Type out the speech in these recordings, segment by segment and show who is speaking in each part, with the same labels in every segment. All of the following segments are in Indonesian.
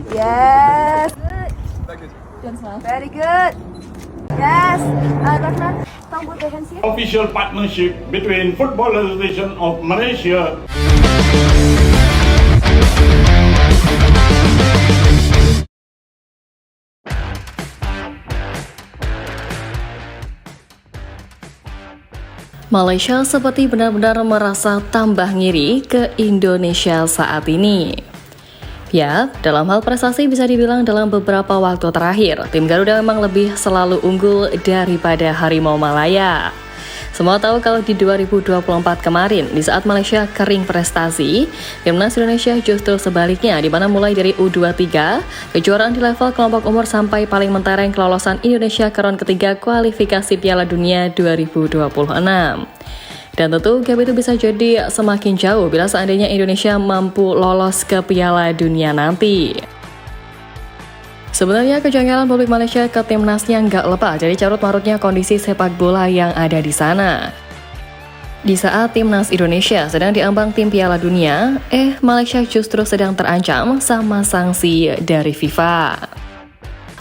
Speaker 1: Yes. Very good. Yes. Rahman, don't put the hands here.
Speaker 2: Official partnership between Football Association of Malaysia.
Speaker 3: Malaysia seperti benar-benar merasa tambah ngiri ke Indonesia saat ini. Ya, dalam hal prestasi bisa dibilang dalam beberapa waktu terakhir, tim Garuda memang lebih selalu unggul daripada Harimau Malaya. Semua tahu kalau di 2024 kemarin, di saat Malaysia kering prestasi, Timnas Indonesia justru sebaliknya, di mana mulai dari U23, kejuaraan di level kelompok umur sampai paling mentereng kelolosan Indonesia ke round ketiga kualifikasi Piala Dunia 2026. Dan tentu gap itu bisa jadi semakin jauh bila seandainya Indonesia mampu lolos ke Piala Dunia nanti. Sebenarnya kejanggalan publik Malaysia ke timnasnya nggak lepas dari carut-marutnya kondisi sepak bola yang ada di sana. Di saat timnas Indonesia sedang diambang tim Piala Dunia, Malaysia justru sedang terancam sama sanksi dari FIFA.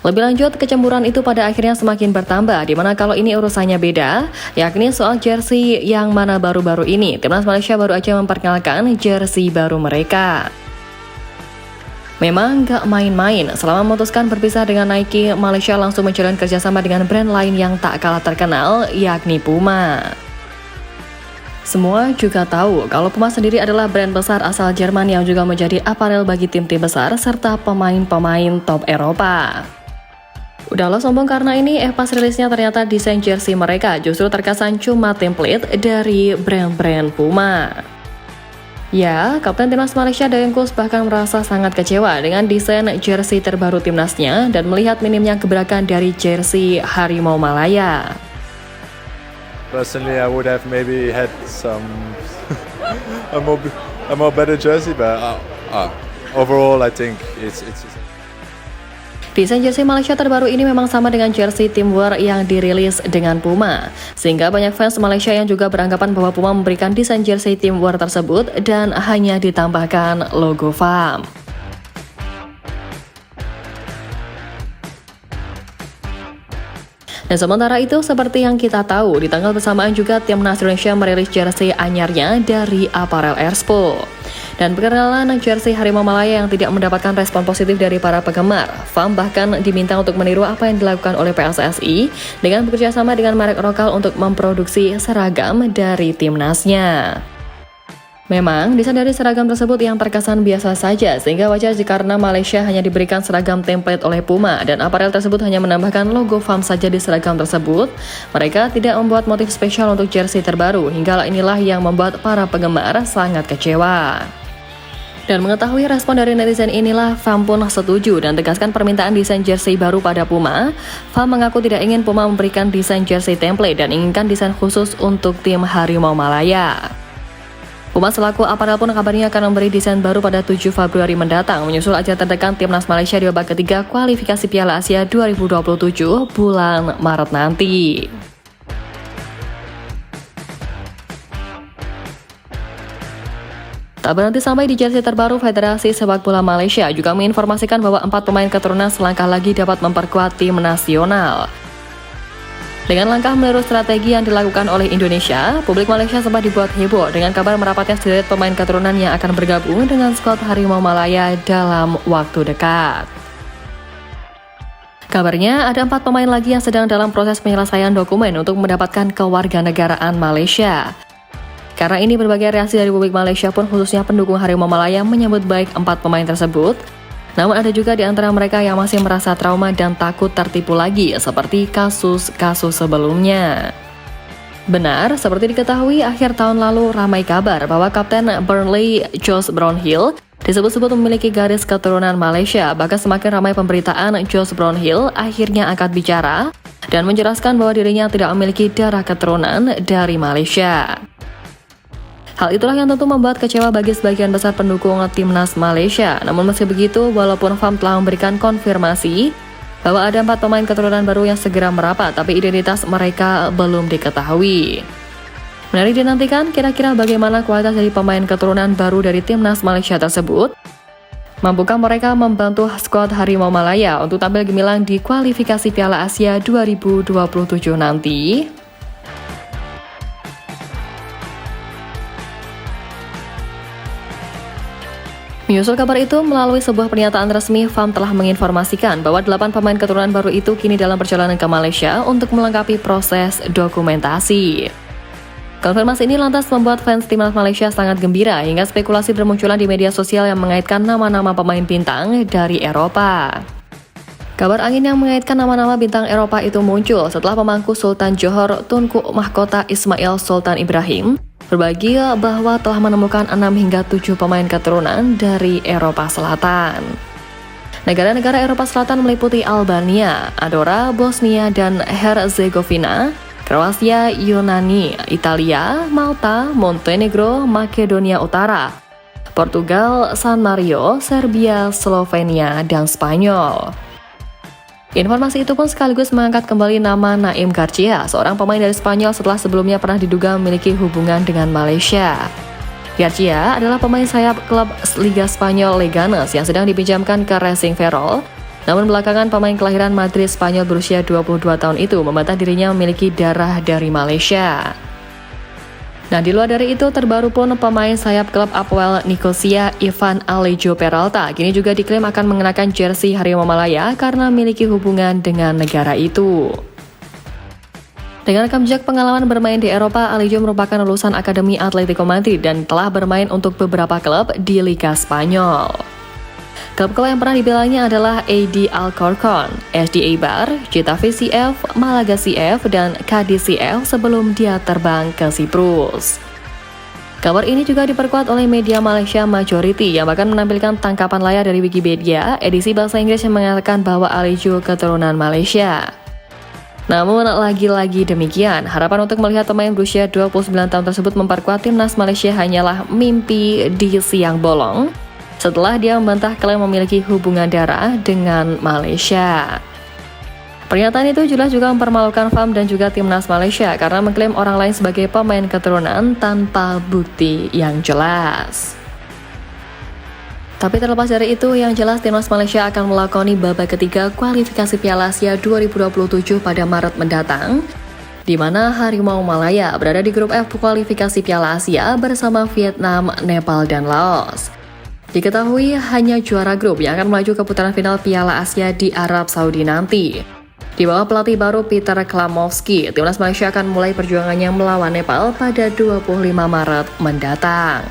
Speaker 3: Lebih lanjut, kecemburuan itu pada akhirnya semakin bertambah, di mana kalau ini urusannya beda, yakni soal jersey yang mana baru-baru ini, timnas Malaysia baru aja memperkenalkan jersey baru mereka. Memang gak main-main, selama memutuskan berpisah dengan Nike, Malaysia langsung menjalin kerjasama dengan brand lain yang tak kalah terkenal, yakni Puma. Semua juga tahu kalau Puma sendiri adalah brand besar asal Jerman yang juga menjadi aparel bagi tim-tim besar serta pemain-pemain top Eropa. Udahlah sombong karena ini, pas rilisnya ternyata desain jersey mereka justru terkesan cuma template dari brand-brand Puma. Ya, Kapten Timnas Malaysia Dayang Kus bahkan merasa sangat kecewa dengan desain jersey terbaru timnasnya dan melihat minimnya gebrakan dari jersey Harimau Malaya.
Speaker 4: Personally, I would have maybe had some a more better jersey, but overall, I think it's.
Speaker 3: Desain jersey Malaysia terbaru ini memang sama dengan jersey tim War yang dirilis dengan Puma, sehingga banyak fans Malaysia yang juga beranggapan bahwa Puma memberikan desain jersey tim War tersebut dan hanya ditambahkan logo FAM. Dan sementara itu, seperti yang kita tahu, di tanggal bersamaan juga Timnas Indonesia merilis jersey anyarnya dari Apparel Expo. Dan perkenalan jersey Harimau Malaya yang tidak mendapatkan respon positif dari para penggemar. FAM bahkan diminta untuk meniru apa yang dilakukan oleh PSSI dengan bekerja sama dengan merek lokal untuk memproduksi seragam dari timnasnya. Memang, desain dari seragam tersebut yang terkesan biasa saja, sehingga wajar jika karena Malaysia hanya diberikan seragam template oleh Puma, dan aparel tersebut hanya menambahkan logo FAM saja di seragam tersebut. Mereka tidak membuat motif spesial untuk jersey terbaru, hingga inilah yang membuat para penggemar sangat kecewa. Dan mengetahui respon dari netizen inilah, FAM pun setuju dan tegaskan permintaan desain jersey baru pada Puma. FAM mengaku tidak ingin Puma memberikan desain jersey template dan inginkan desain khusus untuk tim Harimau Malaya. Puma selaku aparel pun kabarnya akan memberi desain baru pada 7 Februari mendatang, menyusul ajang terdekat Timnas Malaysia di babak ketiga kualifikasi Piala Asia 2027 bulan Maret nanti. Tak berhenti sampai di jersey terbaru, Federasi Sepak Bola Malaysia juga menginformasikan bahwa 4 pemain keturunan selangkah lagi dapat memperkuat tim nasional. Dengan langkah meniru strategi yang dilakukan oleh Indonesia, publik Malaysia sempat dibuat heboh dengan kabar merapatnya sederet pemain keturunan yang akan bergabung dengan skuad Harimau Malaya dalam waktu dekat. Kabarnya ada 4 pemain lagi yang sedang dalam proses penyelesaian dokumen untuk mendapatkan kewarganegaraan Malaysia. Karena ini, berbagai reaksi dari publik Malaysia pun khususnya pendukung Harimau Malaya menyambut baik 4 pemain tersebut. Namun ada juga di antara mereka yang masih merasa trauma dan takut tertipu lagi seperti kasus-kasus sebelumnya. Benar, seperti diketahui akhir tahun lalu ramai kabar bahwa Kapten Burnley Josh Brownhill disebut-sebut memiliki garis keturunan Malaysia. Bahkan semakin ramai pemberitaan Josh Brownhill akhirnya angkat bicara dan menjelaskan bahwa dirinya tidak memiliki darah keturunan dari Malaysia. Hal itulah yang tentu membuat kecewa bagi sebagian besar pendukung timnas Malaysia. Namun meski begitu, walaupun FAM telah memberikan konfirmasi bahwa ada 4 pemain keturunan baru yang segera merapat, tapi identitas mereka belum diketahui. Menarik dinantikan kira-kira bagaimana kualitas dari pemain keturunan baru dari timnas Malaysia tersebut. Mampukah mereka membantu skuad Harimau Malaya untuk tampil gemilang di kualifikasi Piala Asia 2027 nanti? Menyusul kabar itu, melalui sebuah pernyataan resmi, FAM telah menginformasikan bahwa 8 pemain keturunan baru itu kini dalam perjalanan ke Malaysia untuk melengkapi proses dokumentasi. Konfirmasi ini lantas membuat fans timnas Malaysia sangat gembira hingga spekulasi bermunculan di media sosial yang mengaitkan nama-nama pemain bintang dari Eropa. Kabar angin yang mengaitkan nama-nama bintang Eropa itu muncul setelah pemangku Sultan Johor Tunku Mahkota Ismail Sultan Ibrahim berbagi bahwa telah menemukan 6 hingga 7 pemain keturunan dari Eropa Selatan. Negara-negara Eropa Selatan meliputi Albania, Andorra, Bosnia dan Herzegovina, Kroasia, Yunani, Italia, Malta, Montenegro, Makedonia Utara, Portugal, San Marino, Serbia, Slovenia, dan Spanyol. Informasi itu pun sekaligus mengangkat kembali nama Naim Garcia, seorang pemain dari Spanyol setelah sebelumnya pernah diduga memiliki hubungan dengan Malaysia. Garcia adalah pemain sayap klub Liga Spanyol Leganes yang sedang dipinjamkan ke Racing Ferrol. Namun belakangan pemain kelahiran Madrid Spanyol berusia 22 tahun itu membantah dirinya memiliki darah dari Malaysia. Nah, di luar dari itu, terbaru pun pemain sayap klub Apoel Nicosia Ivan Alejo Peralta kini juga diklaim akan mengenakan jersey Harimau Malaya karena memiliki hubungan dengan negara itu. Dengan rekam jejak pengalaman bermain di Eropa, Alejo merupakan lulusan Akademi Atletico Madrid dan telah bermain untuk beberapa klub di Liga Spanyol. Klub-klub yang pernah dibelanya adalah AD Alcorcon, SD Eibar, Getafe CF, Malaga CF, dan Cadiz CF sebelum dia terbang ke Siprus. Kabar ini juga diperkuat oleh media Malaysia Majority yang bahkan menampilkan tangkapan layar dari Wikipedia edisi bahasa Inggris yang mengatakan bahwa Alejo keturunan Malaysia. Namun lagi-lagi demikian, harapan untuk melihat pemain berusia 29 tahun tersebut memperkuat timnas Malaysia hanyalah mimpi di siang bolong setelah dia membantah klaim memiliki hubungan darah dengan Malaysia. Pernyataan itu jelas juga mempermalukan FAM dan juga timnas Malaysia karena mengklaim orang lain sebagai pemain keturunan tanpa bukti yang jelas. Tapi terlepas dari itu, yang jelas timnas Malaysia akan melakoni babak ketiga kualifikasi Piala Asia 2027 pada Maret mendatang, di mana Harimau Malaya berada di grup F kualifikasi Piala Asia bersama Vietnam, Nepal, dan Laos. Diketahui hanya juara grup yang akan melaju ke putaran final Piala Asia di Arab Saudi nanti. Di bawah pelatih baru Peter Klamovski, timnas Malaysia akan mulai perjuangannya melawan Nepal pada 25 Maret mendatang.